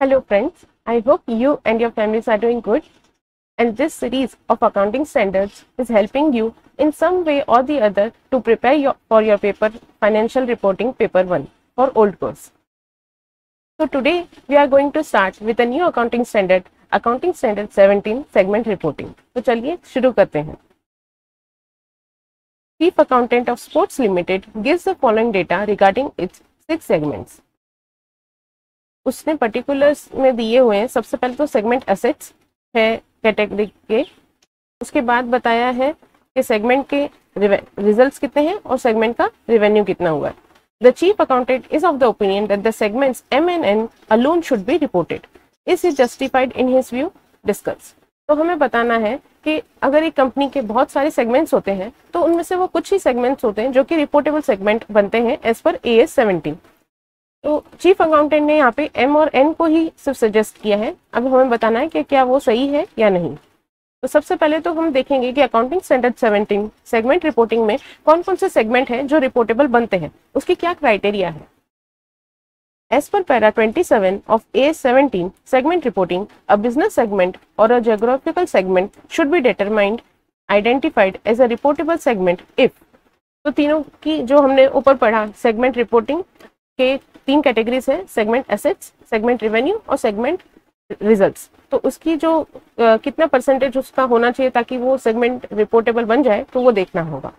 Hello friends, I hope you and your families are doing good, and this series of accounting standards is helping you in some way or the other to prepare for your paper financial reporting paper 1 for old course. So today we are going to start with a new accounting standard 17 segment reporting. तो चलिए शुरू करते हैं. Chief Accountant of Sports Limited gives the following data regarding its 6 segments. उसने particulars में दिए हुए हैं. सबसे पहले तो सेगमेंट एसेट्स है कैटेगरी के, उसके बाद बताया है कि सेगमेंट के रिजल्ट्स कितने हैं और सेगमेंट का रेवेन्यू कितना हुआ है. The chief accountant is of the opinion that the segments M and N alone should be reported. Is it justified in his view? Discuss. तो हमें बताना है कि अगर एक कंपनी के बहुत सारे सेगमेंट्स होते हैं तो उनमें से वो कुछ ही सेगमेंट्स होते हैं जो कि रिपोर्टेबल सेगमेंट बनते हैं एज पर AS 17. तो चीफ अकाउंटेंट ने यहाँ पे एम और एन को ही सिर्फ सजेस्ट किया है. अब हमें बताना है कि क्या वो सही है या नहीं. तो सबसे पहले तो हम देखेंगे कि अकाउंटिंग स्टैंडर्ड 17 सेगमेंट रिपोर्टिंग में कौन कौन से सेगमेंट हैं जो रिपोर्टेबल बनते हैं, उसकी क्या क्राइटेरिया है. As per para 27 of AS 17 segment reporting, a business segment और a geographical segment should be determined identified as a reportable segment if. तो तीनों की जो हमने ऊपर पढ़ा, सेगमेंट रिपोर्टिंग के 3 कैटेगरीज है, सेगमेंट एसेट्स, सेगमेंट रेवेन्यू और सेगमेंट रिजल्ट्स. तो उसकी जो कितना परसेंटेज उसका होना चाहिए ताकि वो सेगमेंट रिपोर्टेबल बन जाए, तो वो देखना होगा.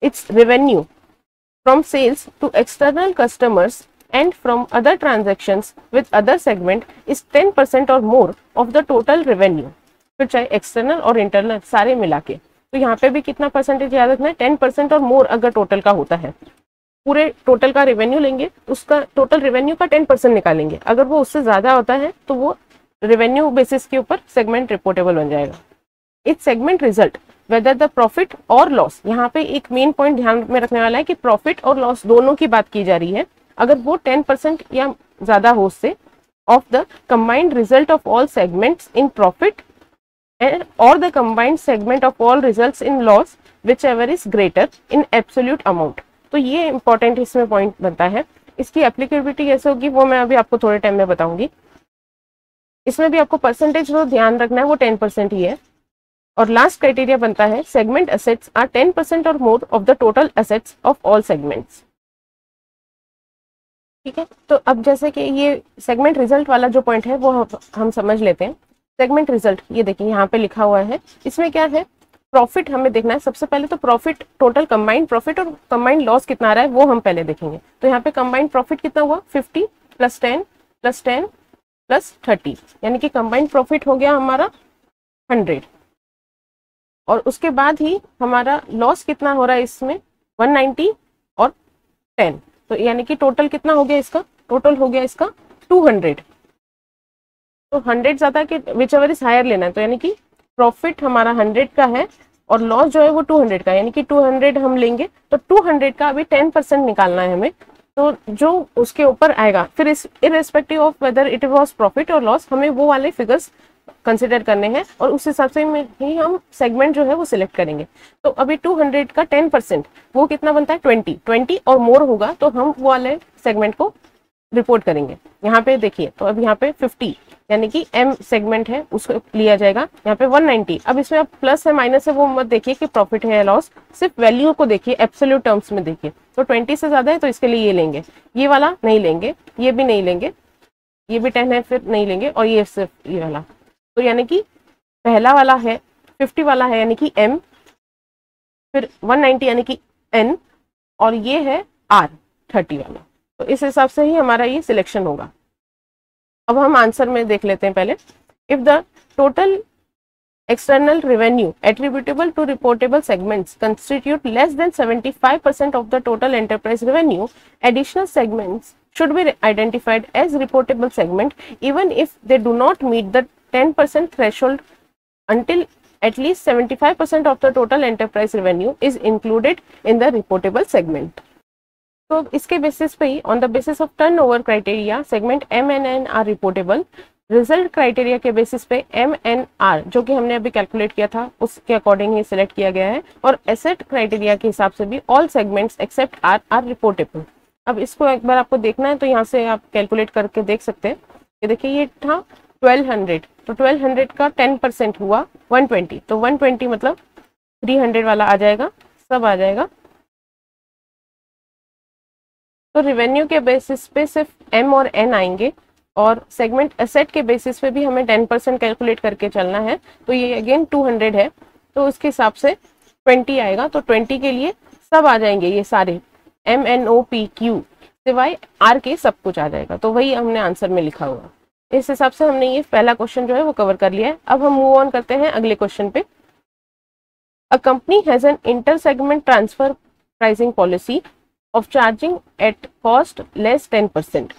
Its revenue from sales to external customers and from other transactions with other segment is 10% और more of the total revenue. फिर चाहे एक्सटर्नल और इंटरनल सारे मिला के. तो यहाँ पे भी कितना परसेंटेज याद रखना है, 10% और मोर अगर टोटल का होता है. पूरे टोटल का रेवेन्यू लेंगे, उसका टोटल रेवेन्यू का 10% निकालेंगे. अगर वो उससे ज्यादा होता है तो वो रेवेन्यू बेसिस के ऊपर सेगमेंट रिपोर्टेबल बन जाएगा. It's segment result whether the profit और लॉस. यहाँ पे एक मेन पॉइंट ध्यान में रखने वाला है कि प्रॉफिट और लॉस दोनों की बात की जा रही है. अगर वो 10% या ज्यादा हो उससे of the combined result of all segments in profit and और the combined segment of all results in loss whichever is greater in absolute amount. तो ये इंपॉर्टेंट इसमें पॉइंट बनता है. इसकी एप्लीकेबिलिटी कैसे होगी वो मैं अभी आपको थोड़े टाइम में बताऊंगी. इसमें भी आपको परसेंटेज जो ध्यान रखना है वो 10% ही है. और लास्ट क्राइटेरिया बनता है सेगमेंट एसेट्स आर 10% और more of the total assets of all segments. ठीक है. तो अब जैसे कि ये सेगमेंट रिजल्ट वाला जो पॉइंट है वो हम समझ लेते हैं. सेगमेंट रिजल्ट ये देखिए यहाँ पे लिखा हुआ है. इसमें क्या है, प्रॉफिट हमें देखना है. सबसे पहले तो प्रॉफिट, टोटल कंबाइंड प्रॉफिट और कंबाइंड लॉस कितना आ रहा है वो हम पहले देखेंगे. तो यहाँ पे कंबाइंड प्रॉफिट कितना हुआ, 50 + 10 + 10 + 30, यानी कि कंबाइंड प्रॉफिट हो गया हमारा 100. और उसके बाद ही हमारा लॉस कितना हो रहा है इसमें, 190 और 10. तो यानी कि टोटल कितना हो गया इसका, टोटल हो गया इसका 200. तो 100 ज्यादा कि विच एवर इज हायर लेना है. तो यानी कि प्रॉफिट हमारा 100 का है और लॉस जो है वो 200 का, यानी कि 200 हम लेंगे. तो 200 का अभी 10% निकालना है हमें. तो जो उसके ऊपर आएगा, फिर इस irrespective of whether it was profit और लॉस, हमें वो वाले फिगर्स कंसिडर करने हैं और उस हिसाब से ही हम सेगमेंट जो है वो सिलेक्ट करेंगे. तो अभी 200 का 10% वो कितना बनता है, 20 और मोर होगा तो हम वो वाले सेगमेंट को रिपोर्ट करेंगे. यहाँ पे देखिए, तो अब यहाँ पे 50 यानी कि M सेगमेंट है उसको लिया जाएगा. यहाँ पे 190. अब इसमें अब प्लस है माइनस है वो मत देखिए कि प्रॉफिट है या लॉस, सिर्फ वैल्यू को देखिए, एब्सोल्यूट टर्म्स में देखिए. तो 20 से ज्यादा है तो इसके लिए ये लेंगे, ये वाला नहीं लेंगे, ये भी नहीं लेंगे, ये भी 10 है फिर नहीं लेंगे, और ये सिर्फ ये वाला. तो यानी कि पहला वाला है 50 वाला है यानी कि M, फिर 190 यानी कि N, और ये है R 30 वाला. तो इस हिसाब से ही हमारा ये सिलेक्शन होगा. अब हम आंसर में देख लेते हैं पहले. If the total external revenue attributable to reportable segments constitute less than 75% of the total enterprise revenue, additional segments should be identified as reportable segment even if they do not meet the 10% threshold until at least 75% of the total enterprise revenue is included in the reportable segment. तो इसके basis पे ही, on the basis of turnover criteria, segment M and N are reportable. Result criteria के basis पे MNR जो कि हमने अभी कैलकुलेट किया था उसके अकॉर्डिंग ही सिलेक्ट किया गया है. और एसेट क्राइटेरिया के हिसाब से भी all segments except R reportable. अब इसको एक बार आपको देखना है तो यहाँ से आप कैलकुलेट करके देख सकते हैं. ये देखिए ये था 1200, तो 1200 का 10% हुआ 120, तो 120 मतलब 300 वाला आ जाएगा, सब आ जाएगा। तो रेवेन्यू के बेसिस पे सिर्फ एम और एन आएंगे और सेगमेंट एसेट के बेसिस पे भी हमें 10% कैलकुलेट करके चलना है। तो ये अगेन 200 है, तो उसके हिसाब से 20 आएगा। तो 20 के लिए सब आ जाएंगे ये सारे, M N O P Q सिवाय आर के सब कुछ आ जाएगा। तो वही हमने आंसर में लिखा हुआ। इस हिसाब से हमने ये पहला क्वेश्चन जो है वो कवर कर लिया है। अब हम मूव ऑन करते हैं अगले क्वेश्चन पे। A company has an inter segment transfer pricing policy of charging at cost less 10%.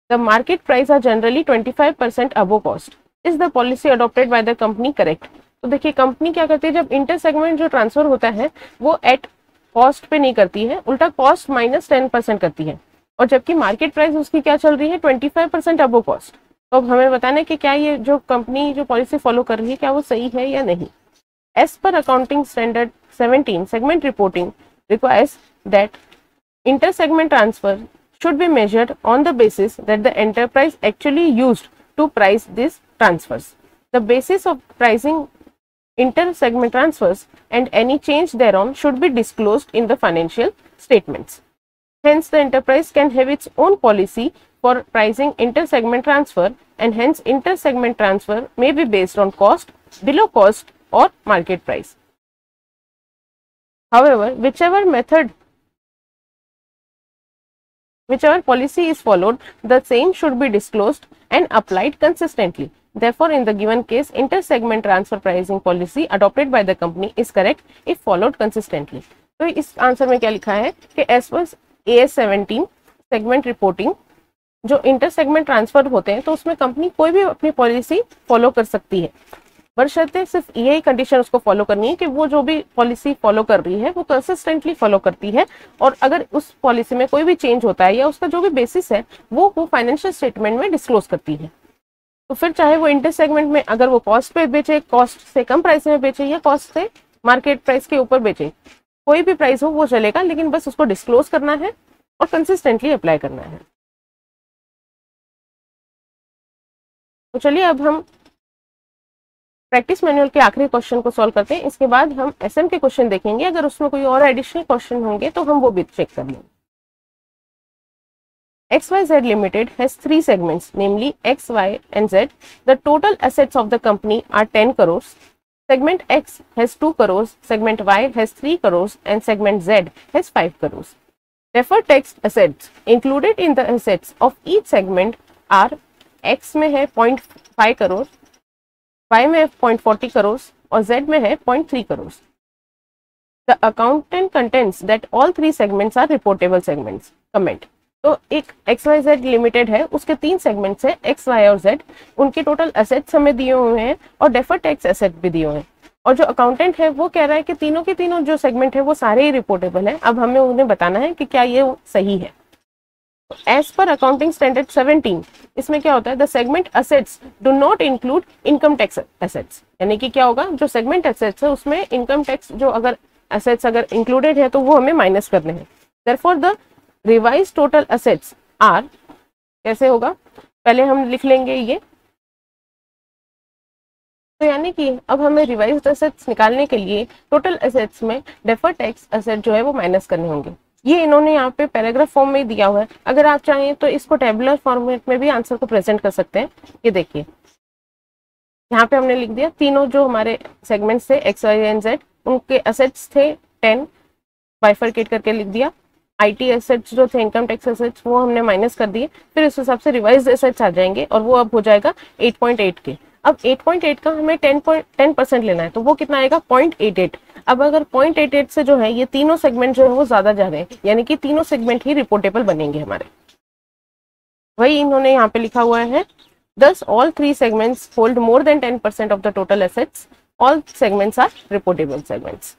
The market price are generally 25% above cost. Is the policy adopted by the company correct? तो देखिए company क्या करती है, जब inter segment जो transfer होता है वो एट कॉस्ट पे नहीं करती है, उल्टा कॉस्ट माइनस 10% करती है, और जबकि मार्केट प्राइस उसकी क्या चल रही है 25% अबो कॉस्ट। तो अब हमें बताना है कि क्या ये जो कंपनी जो पॉलिसी फॉलो कर रही है क्या वो सही है या नहीं। As per accounting standard 17 segment reporting requires that inter-segment transfer should be measured on the basis that the enterprise actually used to price these transfers. The basis of pricing inter-segment transfers and any change thereon should be disclosed in the financial statements. Hence, the enterprise can have its own policy for pricing inter-segment transfer, and hence inter-segment transfer may be based on cost, below cost or market price. However, whichever policy is followed, the same should be disclosed and applied consistently. Therefore, in the given case, inter-segment transfer pricing policy adopted by the company is correct if followed consistently. तो इस answer में क्या लिखा है कि as per AS 17 segment reporting जो inter segment transfer होते हैं तो उसमें कंपनी कोई भी अपनी पॉलिसी फॉलो कर सकती है, बशर्ते सिर्फ यही कंडीशन उसको फॉलो करनी है कि वो जो भी पॉलिसी फॉलो कर रही है वो कंसिस्टेंटली फॉलो करती है, और अगर उस पॉलिसी में कोई भी चेंज होता है या उसका जो भी बेसिस है वो फाइनेंशियल स्टेटमेंट में डिस्क्लोज करती है। तो फिर चाहे वो इंटर सेगमेंट में अगर वो कॉस्ट पे बेचे, कॉस्ट से कम प्राइस में बेचे या कॉस्ट से मार्केट प्राइस के ऊपर बेचे, कोई भी प्राइस हो वो चलेगा, लेकिन बस उसको डिस्क्लोज करना है और कंसिस्टेंटली अप्लाई करना है। तो चलिए अब हम प्रैक्टिस मैनुअल के आखिरी क्वेश्चन को सॉल्व करते हैं। इसके बाद हम एसएम के क्वेश्चन देखेंगे, अगर उसमें कोई और एडिशनल क्वेश्चन होंगे तो हम वो भी चेक कर लेंगे। XYZ Limited has 3 segments, namely X, Y and Z. The total assets of the company are 10 crores. Segment X has 2 crores, segment Y has 3 crores and segment Z has 5 crores. Deferred tax assets included in the assets of each segment are X में है 0.5 crore, Y में 0.40 करोड़ और Z में है 0.3 crore. The accountant contends that all 3 segments are reportable segments. Comment. तो एक XYZ limited है, उसके 3 सेगमेंट्स है X, Y और Z, उनके टोटल एसेट्स हमें दिए हुए हैं और डेफर्ड टैक्स एसेट भी दिए हुए हैं, और जो अकाउंटेंट है वो कह रहा है कि तीनों के तीनों जो सेगमेंट है वो सारे ही रिपोर्टेबल है। अब हमें उन्हें बताना है कि क्या ये सही है। एज पर अकाउंटिंग स्टैंडर्ड 17 इसमें क्या होता है, the segment assets do not include income tax assets, यानी कि क्या होगा, जो सेगमेंट एसेट्स है उसमें इनकम टैक्स जो अगर एसेट्स अगर इंक्लूडेड है तो वो हमें माइनस करने हैं। Therefore the revise total assets are, कैसे होगा, पहले हम लिख लेंगे ये, तो यानी कि अब हमें रिवाइज्ड एसेट्स निकालने के लिए टोटल एसेट्स में डेफर्ड टैक्स एसेट जो है वो माइनस करने होंगे। ये इन्होंने यहाँ पे पैराग्राफ फॉर्म में दिया हुआ है, अगर आप चाहें तो इसको टेबुलर फॉर्मेट में भी आंसर को प्रेजेंट कर सकते हैं। ये देखिए यहाँ पे हमने लिख दिया तीनों जो हमारे सेगमेंट्स थे एक्स, वाई एंड जेड, उनके एसेट्स थे 10, बाइफरकेट करके लिख दिया। आईटी एसेट्स जो थे इनकम टैक्स एसेट्स वो हमने माइनस कर दिए, फिर इस हिसाब से रिवाइज्ड एसेट्स आ जाएंगे और वो अब हो जाएगा 8.8 के। अब 8.8 का हमें 10% लेना है तो वो कितना आएगा 0.88। अब अगर 0.88 से जो है ये तीनों सेगमेंट जो है वो ज्यादा जा रहे हैं, यानी कि तीनों सेगमेंट ही रिपोर्टेबल बनेंगे हमारे, वही इन्होंने यहाँ पे लिखा हुआ है। Thus all 3 segments hold more than 10% of the total assets. All segments are reportable segments.